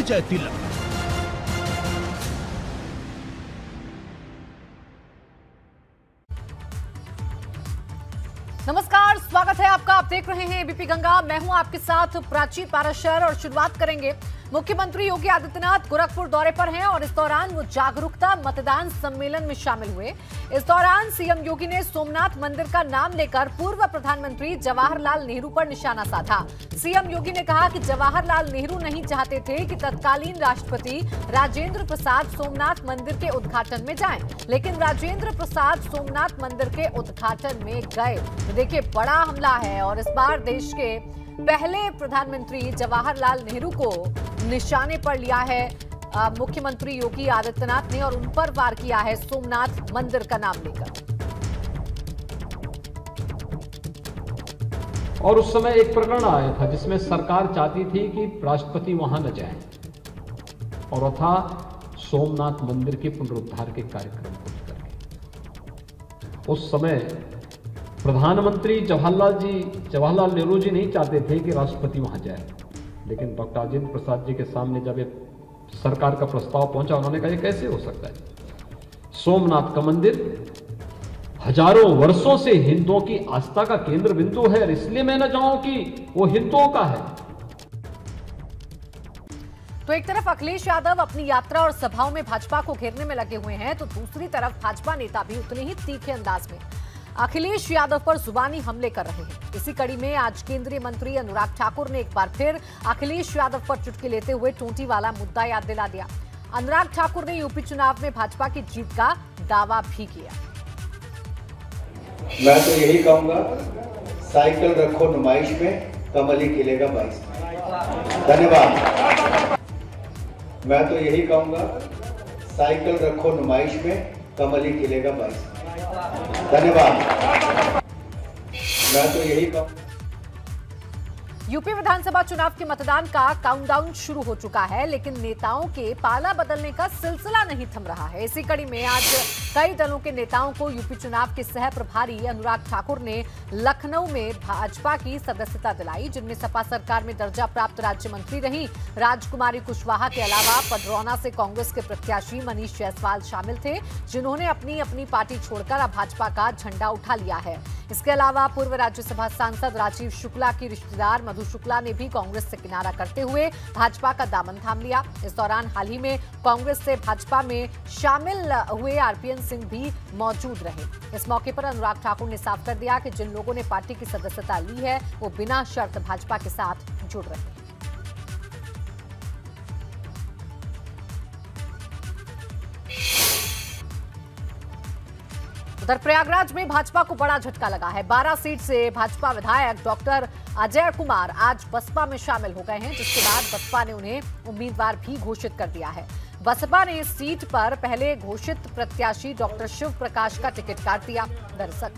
परिचय तिलक। नमस्कार, स्वागत है आपका। आप देख रहे हैं एबीपी गंगा। मैं हूं आपके साथ प्राची पाराशर और शुरुआत करेंगे। मुख्यमंत्री योगी आदित्यनाथ गोरखपुर दौरे पर हैं और इस दौरान वो जागरूकता मतदान सम्मेलन में शामिल हुए। इस दौरान सीएम योगी ने सोमनाथ मंदिर का नाम लेकर पूर्व प्रधानमंत्री जवाहरलाल नेहरू पर निशाना साधा। सीएम योगी ने कहा कि जवाहरलाल नेहरू नहीं चाहते थे कि तत्कालीन राष्ट्रपति राजेंद्र प्रसाद सोमनाथ मंदिर के उद्घाटन में जाएं, लेकिन राजेंद्र प्रसाद सोमनाथ मंदिर के उद्घाटन में गए। तो देखिए, बड़ा हमला है और इस बार देश के पहले प्रधानमंत्री जवाहरलाल नेहरू को निशाने पर लिया है मुख्यमंत्री योगी आदित्यनाथ ने और उन पर वार किया है सोमनाथ मंदिर का नाम लेकर। और उस समय एक प्रकरण आया था जिसमें सरकार चाहती थी कि राष्ट्रपति वहां न जाएं, और वह था सोमनाथ मंदिर के पुनरुद्धार के कार्यक्रम को लेकर। उस समय प्रधानमंत्री जवाहरलाल नेहरू जी नहीं चाहते थे कि राष्ट्रपति वहां जाए, लेकिन डॉक्टर राजेंद्र प्रसाद जी के सामने जब एक सरकार का प्रस्ताव पहुंचा, उन्होंने कहा ये कैसे हो सकता है। सोमनाथ का मंदिर हजारों वर्षों से हिंदुओं की आस्था का केंद्र बिंदु है, और इसलिए मैं न चाहूं कि वो हिंदुओं का है। तो एक तरफ अखिलेश यादव अपनी यात्रा और सभाओं में भाजपा को घेरने में लगे हुए हैं, तो दूसरी तरफ भाजपा नेता भी उतने ही तीखे अंदाज में अखिलेश यादव पर जुबानी हमले कर रहे हैं। इसी कड़ी में आज केंद्रीय मंत्री अनुराग ठाकुर ने एक बार फिर अखिलेश यादव पर चुटकी लेते हुए टोंटी वाला मुद्दा याद दिला दिया। अनुराग ठाकुर ने यूपी चुनाव में भाजपा की जीत का दावा भी किया। मैं तो यही कहूंगा, साइकिल रखो नुमाइश में, कमल ही खिलेगा 22 में। धन्यवाद। मैं तो यही कहूंगा, साइकिल रखो नुमाइश में, कमल ही खिलेगा 22 में। धन्यवाद। मैं तो यही कहूंगा। यूपी विधानसभा चुनाव के मतदान का काउंटडाउन शुरू हो चुका है, लेकिन नेताओं के पाला बदलने का सिलसिला नहीं थम रहा है। इसी कड़ी में आज कई दलों के नेताओं को यूपी चुनाव के सह प्रभारी अनुराग ठाकुर ने लखनऊ में भाजपा की सदस्यता दिलाई, जिनमें सपा सरकार में दर्जा प्राप्त राज्य मंत्री रही राजकुमारी कुशवाहा के अलावा पडरौना से कांग्रेस के प्रत्याशी मनीष जायसवाल शामिल थे, जिन्होंने अपनी अपनी पार्टी छोड़कर अब भाजपा का झंडा उठा लिया है। इसके अलावा पूर्व राज्यसभा सांसद राजीव शुक्ला की रिश्तेदार मधु शुक्ला ने भी कांग्रेस से किनारा करते हुए भाजपा का दामन थाम लिया। इस दौरान हाल ही में कांग्रेस से भाजपा में शामिल हुए आरपीएन सिंह भी मौजूद रहे। इस मौके पर अनुराग ठाकुर ने साफ कर दिया कि जिन लोगों ने पार्टी की सदस्यता ली है वो बिना शर्त भाजपा के साथ जुड़ रहे हैं। उधर प्रयागराज में भाजपा को बड़ा झटका लगा है। 12 सीट से भाजपा विधायक डॉक्टर अजय कुमार आज बसपा में शामिल हो गए हैं, जिसके बाद बसपा ने उन्हें उम्मीदवार भी घोषित कर दिया है। बसपा ने इस सीट पर पहले घोषित प्रत्याशी डॉक्टर शिव प्रकाश का टिकट काट दिया। दरअसल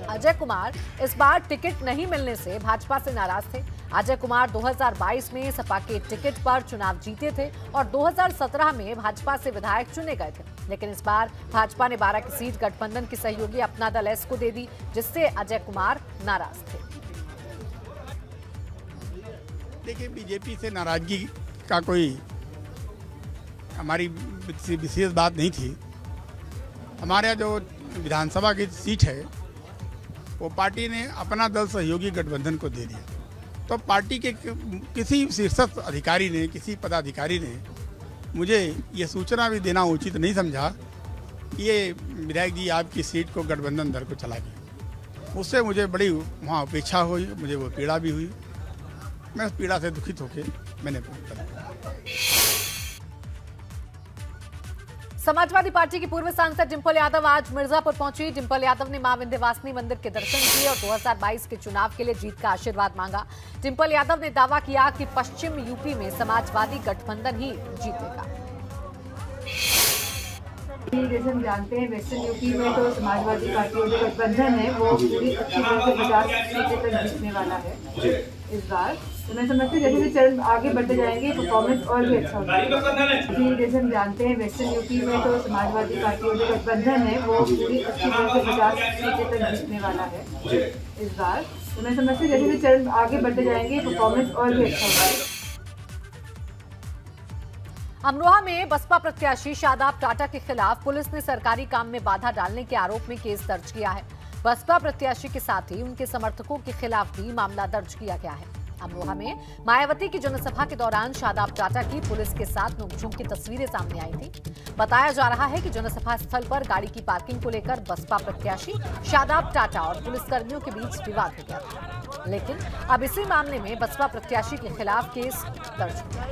अजय कुमार इस बार टिकट नहीं मिलने से भाजपा से नाराज थे। अजय कुमार 2022 में सपा के टिकट पर चुनाव जीते थे और 2017 में भाजपा से विधायक चुने गए थे, लेकिन इस बार भाजपा ने 12 की सीट गठबंधन की सहयोगी अपना दल एस को दे दी, जिससे अजय कुमार नाराज थे। देखिए, बीजेपी से नाराजगी का कोई हमारी विशेष बात नहीं थी। हमारे यहाँ जो विधानसभा की सीट है वो पार्टी ने अपना दल सहयोगी गठबंधन को दे दिया, तो पार्टी के किसी शीर्षस्थ अधिकारी ने, किसी पदाधिकारी ने मुझे ये सूचना भी देना उचित नहीं समझा कि ये विधायक जी आपकी सीट को गठबंधन दल को चला गया। उससे मुझे बड़ी वहाँ उपेक्षा हुई, मुझे वो पीड़ा भी हुई। मैं उस पीड़ा से दुखित होकर मैंने समाजवादी पार्टी की पूर्व सांसद डिंपल यादव आज मिर्जापुर पहुंची। डिंपल यादव ने मां विंध्यवासिनी मंदिर के दर्शन किए और 2022 के चुनाव के लिए जीत का आशीर्वाद मांगा। डिंपल यादव ने दावा किया कि पश्चिम यूपी में समाजवादी गठबंधन ही जीतेगा। जैसे हम जानते हैं, वेस्टर्न यूपी में तो समाजवादी पार्टी का जो गठबंधन है वो पूरी अच्छी तरह से 50 सीटें तक जीतने वाला है इस बार। तो मैं समझती हूँ जैसे चरण आगे बढ़ते जाएंगे परफॉर्मेंस और भी अच्छा होगा। जी, जैसे हम जानते हैं, वेस्टर्न यूपी में तो समाजवादी पार्टी का जो गठबंधन है वो पूरी अच्छी तरह से 50 सीटें तक जीतने वाला है इस बार। तो मैं समझती हूँ जैसे चरण आगे बढ़ते जाएंगे परफॉर्मेंस और भी अच्छा होगा। अमरोहा में बसपा प्रत्याशी शादाब टाटा के खिलाफ पुलिस ने सरकारी काम में बाधा डालने के आरोप में केस दर्ज किया है। बसपा प्रत्याशी के साथ ही उनके समर्थकों के खिलाफ भी मामला दर्ज किया गया है। अमरोहा में मायावती की जनसभा के दौरान शादाब टाटा की पुलिस के साथ नोकझोंक की तस्वीरें सामने आई थी। बताया जा रहा है कि जनसभा स्थल पर गाड़ी की पार्किंग को लेकर बसपा प्रत्याशी शादाब टाटा और पुलिसकर्मियों के बीच विवाद हो गया था, लेकिन अब इसी मामले में बसपा प्रत्याशी के खिलाफ केस दर्ज हुआ है।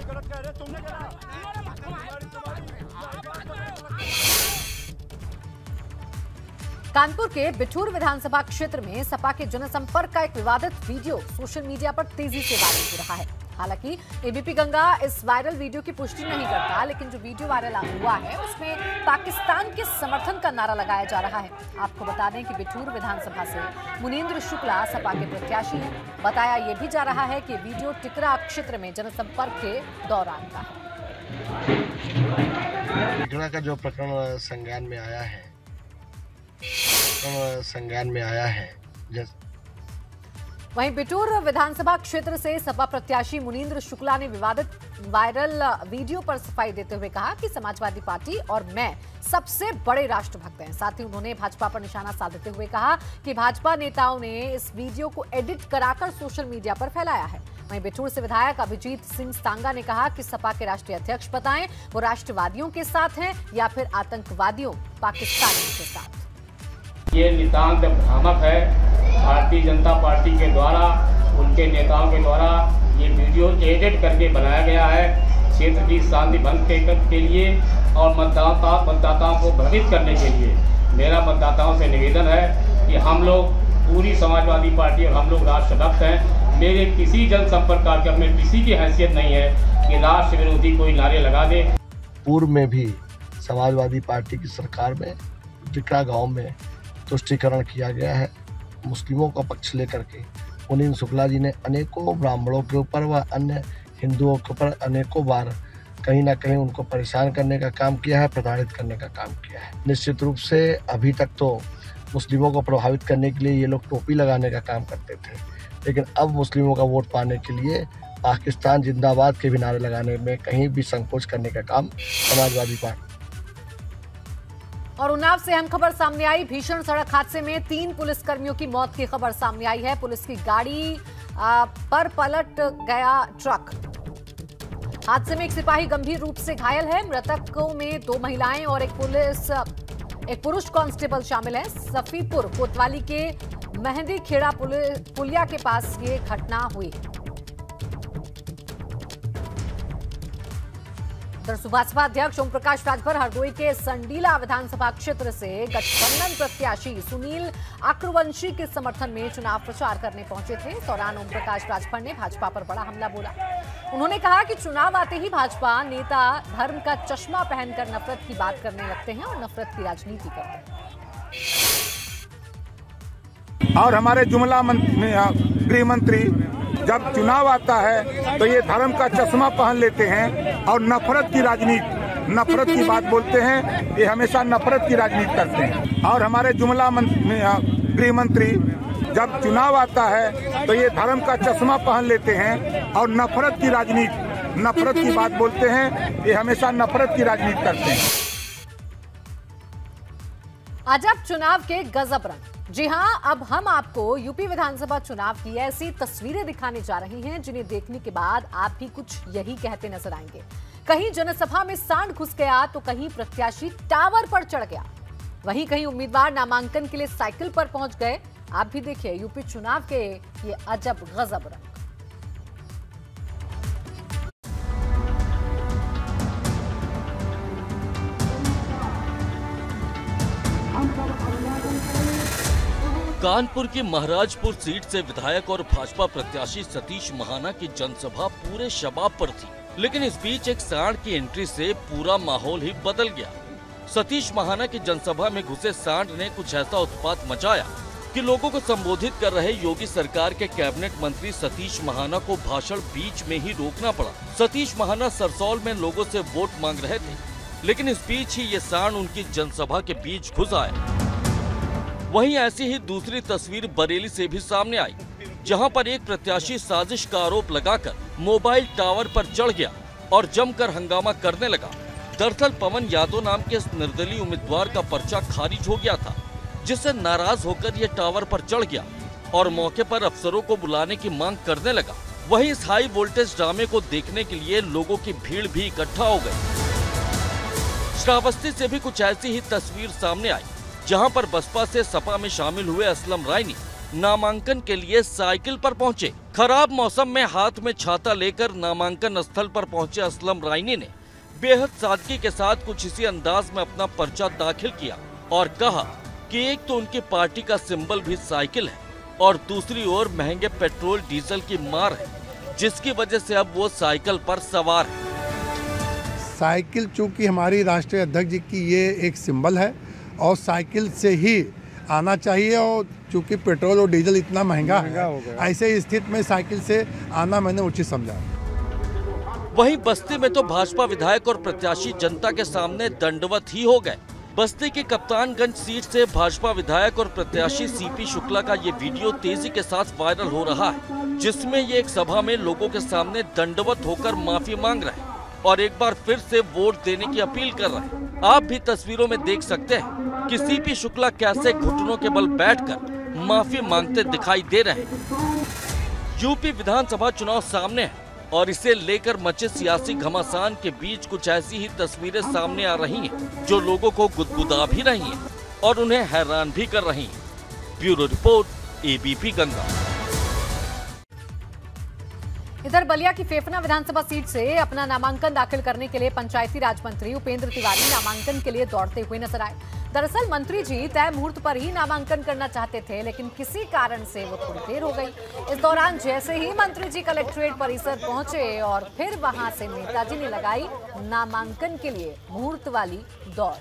कानपुर के बिठूर विधानसभा क्षेत्र में सपा के जनसंपर्क का एक विवादित वीडियो सोशल मीडिया पर तेजी से वायरल हो रहा है। हालांकि एबीपी गंगा इस वायरल वीडियो की पुष्टि नहीं करता, लेकिन जो वीडियो वायरल हुआ है उसमें पाकिस्तान के समर्थन का नारा लगाया जा रहा है। आपको बता दें कि बिठूर विधानसभा से मुनींद्र शुक्ला सपा के प्रत्याशी हैं। बताया यह भी जा रहा है कि वीडियो टिकरा क्षेत्र में जनसंपर्क के दौरान का है। टिकरा का जो प्रकरण संज्ञान में आया है वहीं बिठूर विधानसभा क्षेत्र से सपा प्रत्याशी मुनींद्र शुक्ला ने विवादित वायरल वीडियो पर सफाई देते हुए कहा कि समाजवादी पार्टी और मैं सबसे बड़े राष्ट्रभक्त हैं। साथ ही उन्होंने भाजपा पर निशाना साधते हुए कहा कि भाजपा नेताओं ने इस वीडियो को एडिट कराकर सोशल मीडिया पर फैलाया है। वहीं बिठूर से विधायक अभिजीत सिंह सांगा ने कहा कि सपा के राष्ट्रीय अध्यक्ष बताएं वो राष्ट्रवादियों के साथ हैं या फिर आतंकवादियों पाकिस्तानियों के साथ। ये नितांत भ्रामक है। भारतीय जनता पार्टी के द्वारा उनके नेताओं के द्वारा ये वीडियो एडिट करके बनाया गया है क्षेत्र की शांति भंग के लिए और मतदाताओं को भ्रमित करने के लिए। मेरा मतदाताओं से निवेदन है कि हम लोग पूरी समाजवादी पार्टी और हम लोग राष्ट्रभक्त हैं। मेरे किसी जनसंपर्क कार्यक्रम में किसी की हैसियत नहीं है कि राष्ट्र विरोधी कोई नारे लगा दे। पूर्व में भी समाजवादी पार्टी की सरकार में टिकरा गांव में तुष्टीकरण किया गया है। मुस्लिमों का पक्ष लेकर के मुनींद्र शुक्ला जी ने अनेकों ब्राह्मणों के ऊपर व अन्य हिंदुओं के ऊपर अनेकों बार कहीं ना कहीं उनको परेशान करने का काम किया है, प्रताड़ित करने का काम किया है। निश्चित रूप से अभी तक तो मुस्लिमों को प्रभावित करने के लिए ये लोग टोपी लगाने का काम करते थे, लेकिन अब मुस्लिमों का वोट पाने के लिए पाकिस्तान जिंदाबाद के भी नारे लगाने में कहीं भी संकोच करने का काम समाजवादी पार्टी। और उन्नाव से अहम खबर सामने आई। भीषण सड़क हादसे में 3 पुलिसकर्मियों की मौत की खबर सामने आई है। पुलिस की गाड़ी पर पलट गया ट्रक। हादसे में एक सिपाही गंभीर रूप से घायल है। मृतकों में 2 महिलाएं और एक पुरुष कांस्टेबल शामिल है। सफीपुर कोतवाली के मेहंदी खेड़ा पुलिया के पास ये घटना हुई। सुभाषपा अध्यक्ष ओम प्रकाश राजभर हरदोई के संडीला विधानसभा क्षेत्र से गठबंधन प्रत्याशी सुनील आक्रवंशी के समर्थन में चुनाव प्रचार करने पहुंचे थे। इस दौरान ओम प्रकाश राजभर ने भाजपा पर बड़ा हमला बोला। उन्होंने कहा कि चुनाव आते ही भाजपा नेता धर्म का चश्मा पहनकर नफरत की बात करने लगते हैं और नफरत की राजनीति करते हैं। और हमारे जुमला गृह मंत्री जब चुनाव आता है तो ये धर्म का चश्मा पहन लेते हैं और नफरत की बात बोलते हैं। ये हमेशा नफरत की राजनीति करते हैं। और हमारे जुमला गृह मंत्री जब चुनाव आता है तो ये धर्म का चश्मा पहन लेते हैं और नफरत की बात बोलते हैं। ये हमेशा नफरत की राजनीति करते हैं। अजब चुनाव के गजब रंग। जी हां, अब हम आपको यूपी विधानसभा चुनाव की ऐसी तस्वीरें दिखाने जा रहे हैं जिन्हें देखने के बाद आप भी कुछ यही कहते नजर आएंगे। कहीं जनसभा में सांड घुस गया तो कहीं प्रत्याशी टावर पर चढ़ गया, वहीं कहीं उम्मीदवार नामांकन के लिए साइकिल पर पहुंच गए। आप भी देखिए यूपी चुनाव के ये अजब गजब रंग। कानपुर की महाराजपुर सीट से विधायक और भाजपा प्रत्याशी सतीश महाना की जनसभा पूरे शबाब पर थी, लेकिन इस बीच एक सांड की एंट्री से पूरा माहौल ही बदल गया। सतीश महाना की जनसभा में घुसे सांड ने कुछ ऐसा उत्पात मचाया कि लोगों को संबोधित कर रहे योगी सरकार के कैबिनेट मंत्री सतीश महाना को भाषण बीच में ही रोकना पड़ा। सतीश महाना सरसौल में लोगों से वोट मांग रहे थे, लेकिन इस बीच ही ये सांड उनकी जनसभा के बीच घुस आया। वहीं ऐसी ही दूसरी तस्वीर बरेली से भी सामने आई, जहां पर एक प्रत्याशी साजिश का आरोप लगाकर मोबाइल टावर पर चढ़ गया और जमकर हंगामा करने लगा। दरअसल पवन यादव नाम के इस निर्दलीय उम्मीदवार का पर्चा खारिज हो गया था, जिससे नाराज होकर ये टावर पर चढ़ गया और मौके पर अफसरों को बुलाने की मांग करने लगा। वहीं इस हाई वोल्टेज ड्रामे को देखने के लिए लोगों की भीड़ भी इकट्ठा हो गई। श्रावस्ती से भी कुछ ऐसी ही तस्वीर सामने आई, जहां पर बसपा से सपा में शामिल हुए असलम रायनी नामांकन के लिए साइकिल पर पहुंचे। खराब मौसम में हाथ में छाता लेकर नामांकन स्थल पर पहुंचे असलम रायनी ने बेहद सादगी के साथ कुछ इसी अंदाज में अपना पर्चा दाखिल किया और कहा कि एक तो उनकी पार्टी का सिंबल भी साइकिल है और दूसरी ओर महंगे पेट्रोल डीजल की मार है, जिसकी वजह से अब वो साइकिल पर सवार है। साइकिल चूंकि हमारी राष्ट्रीय अध्यक्ष जी की ये एक सिंबल है और साइकिल से ही आना चाहिए, और चूंकि पेट्रोल और डीजल इतना महंगा है, ऐसे स्थिति में साइकिल से आना मैंने उचित समझा। वहीं बस्ती में तो भाजपा विधायक और प्रत्याशी जनता के सामने दंडवत ही हो गए। बस्ती की कप्तानगंज सीट से भाजपा विधायक और प्रत्याशी सीपी शुक्ला का ये वीडियो तेजी के साथ वायरल हो रहा है, जिसमें ये एक सभा में लोगों के सामने दंडवत होकर माफी मांग रहे हैं और एक बार फिर से वोट देने की अपील कर रहे हैं। आप भी तस्वीरों में देख सकते हैं कि सीपी शुक्ला कैसे घुटनों के बल बैठकर माफी मांगते दिखाई दे रहे हैं। यूपी विधानसभा चुनाव सामने है और इसे लेकर मचे सियासी घमासान के बीच कुछ ऐसी ही तस्वीरें सामने आ रही हैं, जो लोगों को गुदगुदा भी रही हैं और उन्हें हैरान भी कर रही हैं। Bureau report, ABP Ganga. इधर बलिया की फेफना विधानसभा सीट से अपना नामांकन दाखिल करने के लिए पंचायती राज मंत्री उपेंद्र तिवारी नामांकन के लिए दौड़ते हुए नजर आए। दरअसल मंत्री जी तय मुहूर्त पर ही नामांकन करना चाहते थे, लेकिन किसी कारण से वो थोड़ी देर हो गई। इस दौरान जैसे ही मंत्री जी कलेक्ट्रेट परिसर पहुंचे और फिर वहां से नेताजी ने लगाई नामांकन के लिए मुहूर्त वाली दौड़।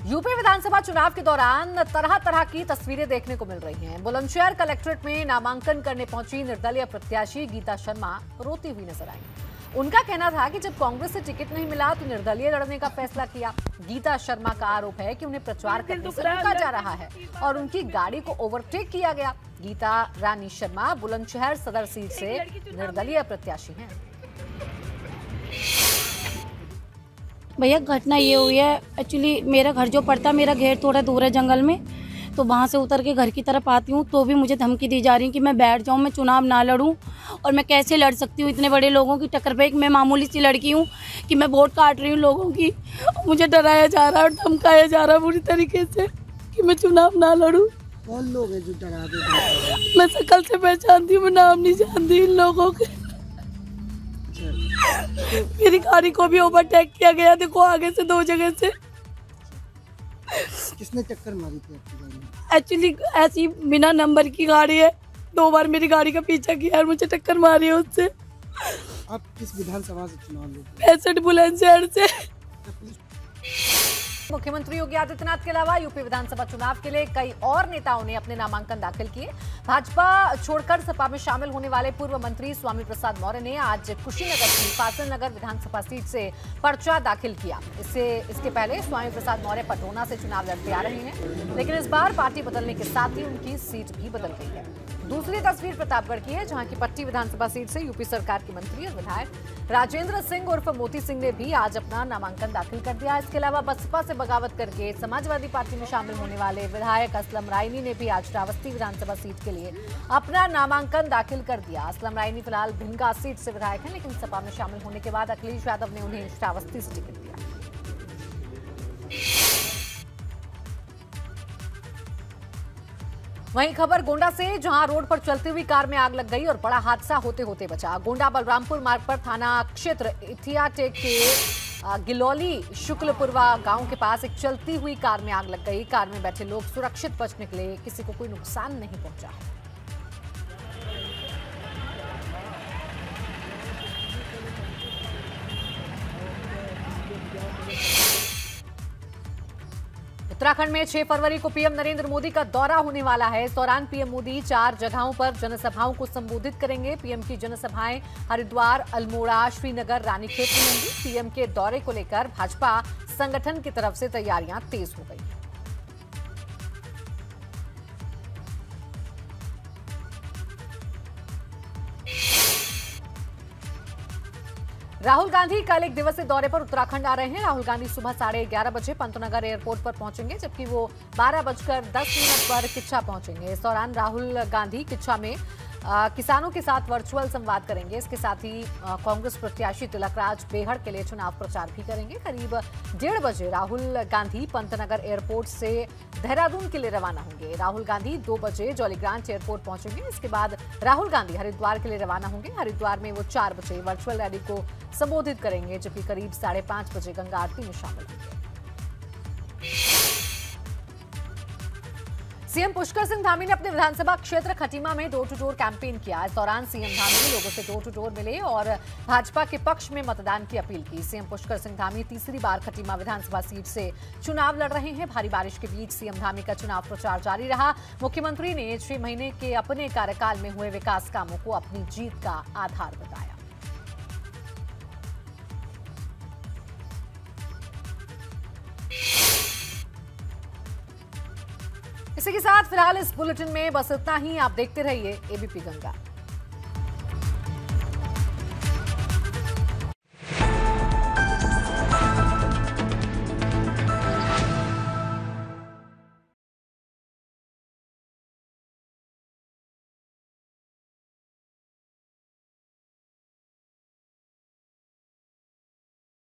यूपी विधानसभा चुनाव के दौरान तरह तरह की तस्वीरें देखने को मिल रही हैं। बुलंदशहर कलेक्ट्रेट में नामांकन करने पहुंची निर्दलीय प्रत्याशी गीता शर्मा रोती हुई नजर आई। उनका कहना था कि जब कांग्रेस से टिकट नहीं मिला तो निर्दलीय लड़ने का फैसला किया। गीता शर्मा का आरोप है कि उन्हें प्रचार करने से रोका जा रहा है और उनकी गाड़ी को ओवरटेक किया गया। गीता रानी शर्मा बुलंदशहर सदर सीट से निर्दलीय प्रत्याशी हैं। भैया घटना ये हुई है, एक्चुअली मेरा घर जो पड़ता, मेरा घेर थोड़ा दूर है जंगल में, तो वहाँ से उतर के घर की तरफ आती हूँ तो भी मुझे धमकी दी जा रही है कि मैं बैठ जाऊँ, मैं चुनाव ना लड़ूँ। और मैं कैसे लड़ सकती हूँ इतने बड़े लोगों की टक्कर पे। मैं मामूली सी लड़की हूँ कि मैं वोट काट रही हूँ लोगों की, मुझे डराया जा रहा है और धमकाया जा रहा है बुरी तरीके से कि मैं चुनाव ना लड़ूँ। कौन लोग हैं जो डरा देते? मैं शकल से पहचानती हूँ, मैं नाम नहीं जानती इन लोगों के। मेरी गाड़ी को भी ओवरटेक किया गया, देखो आगे से 2 जगह से। किसने टक्कर मारी थी आपकी गाड़ी में? एक्चुअली ऐसी बिना नंबर की गाड़ी है, 2 बार मेरी गाड़ी का पीछा किया और मुझे टक्कर मारी है उससे। आप किस विधानसभा से चुनाव लड़े? 65 बुलंदशहर से। मुख्यमंत्री योगी आदित्यनाथ के अलावा यूपी विधानसभा चुनाव के लिए कई और नेताओं ने अपने नामांकन दाखिल किए। भाजपा छोड़कर सपा में शामिल होने वाले पूर्व मंत्री स्वामी प्रसाद मौर्य ने आज कुशीनगर की पासन नगर विधानसभा सीट से पर्चा दाखिल किया। इसके पहले स्वामी प्रसाद मौर्य पटोना से चुनाव लड़ते आ रहे हैं, लेकिन इस बार पार्टी बदलने के साथ ही उनकी सीट भी बदल गई है। दूसरी तस्वीर प्रतापगढ़ की है, जहां की पट्टी विधानसभा सीट से यूपी सरकार के मंत्री और विधायक राजेंद्र सिंह उर्फ मोती सिंह ने भी आज अपना नामांकन दाखिल कर दिया। इसके अलावा बसपा से बगावत करके समाजवादी पार्टी में शामिल होने वाले विधायक असलम रायनी ने भी आज श्रावस्ती विधानसभा सीट के लिए अपना नामांकन दाखिल कर दिया। असलम रायनी फिलहाल भिंगा सीट से विधायक हैं, लेकिन सपा में शामिल होने के बाद अखिलेश यादव ने उन्हें श्रावस्ती से टिकट दिया। वहीं खबर गोंडा से, जहां रोड पर चलती हुई कार में आग लग गई और बड़ा हादसा होते होते बचा। गोंडा बलरामपुर मार्ग पर थाना क्षेत्र इथियाटेक के गिलौली शुक्लपुरवा गांव के पास एक चलती हुई कार में आग लग गई। कार में बैठे लोग सुरक्षित बच निकले, किसी को कोई नुकसान नहीं पहुंचा। उत्तराखंड में 6 फरवरी को पीएम नरेंद्र मोदी का दौरा होने वाला है। इस दौरान पीएम मोदी 4 जगहों पर जनसभाओं को संबोधित करेंगे। पीएम की जनसभाएं हरिद्वार, अल्मोड़ा, श्रीनगर, रानीखेत में होंगी। पीएम के दौरे को लेकर भाजपा संगठन की तरफ से तैयारियां तेज हो गई। राहुल गांधी कल एक दिवसीय दौरे पर उत्तराखंड आ रहे हैं। राहुल गांधी सुबह 11:30 बजे पंतनगर एयरपोर्ट पर पहुंचेंगे, जबकि वो 12:10 पर किच्छा पहुंचेंगे। इस दौरान राहुल गांधी किच्छा में किसानों के साथ वर्चुअल संवाद करेंगे। इसके साथ ही कांग्रेस प्रत्याशी तिलकराज बेहड़ के लिए चुनाव प्रचार भी करेंगे। करीब 1:30 बजे राहुल गांधी पंतनगर एयरपोर्ट से देहरादून के लिए रवाना होंगे। राहुल गांधी 2 बजे जौलीग्रांट एयरपोर्ट पहुंचेंगे। इसके बाद राहुल गांधी हरिद्वार के लिए रवाना होंगे। हरिद्वार में वो 4 बजे वर्चुअल रैली को संबोधित करेंगे, जबकि करीब 5:30 बजे गंगा आरती में शामिल होंगे। सीएम पुष्कर सिंह धामी ने अपने विधानसभा क्षेत्र खटीमा में डोर टू डोर कैंपेन किया। इस दौरान सीएम धामी ने लोगों से डोर टू डोर मिले और भाजपा के पक्ष में मतदान की अपील की। सीएम पुष्कर सिंह धामी तीसरी बार खटीमा विधानसभा सीट से चुनाव लड़ रहे हैं। भारी बारिश के बीच सीएम धामी का चुनाव प्रचार जारी रहा। मुख्यमंत्री ने 6 महीने के अपने कार्यकाल में हुए विकास कामों को अपनी जीत का आधार बताया। इसी के साथ फिलहाल इस बुलेटिन में बस इतना ही। आप देखते रहिए एबीपी गंगा।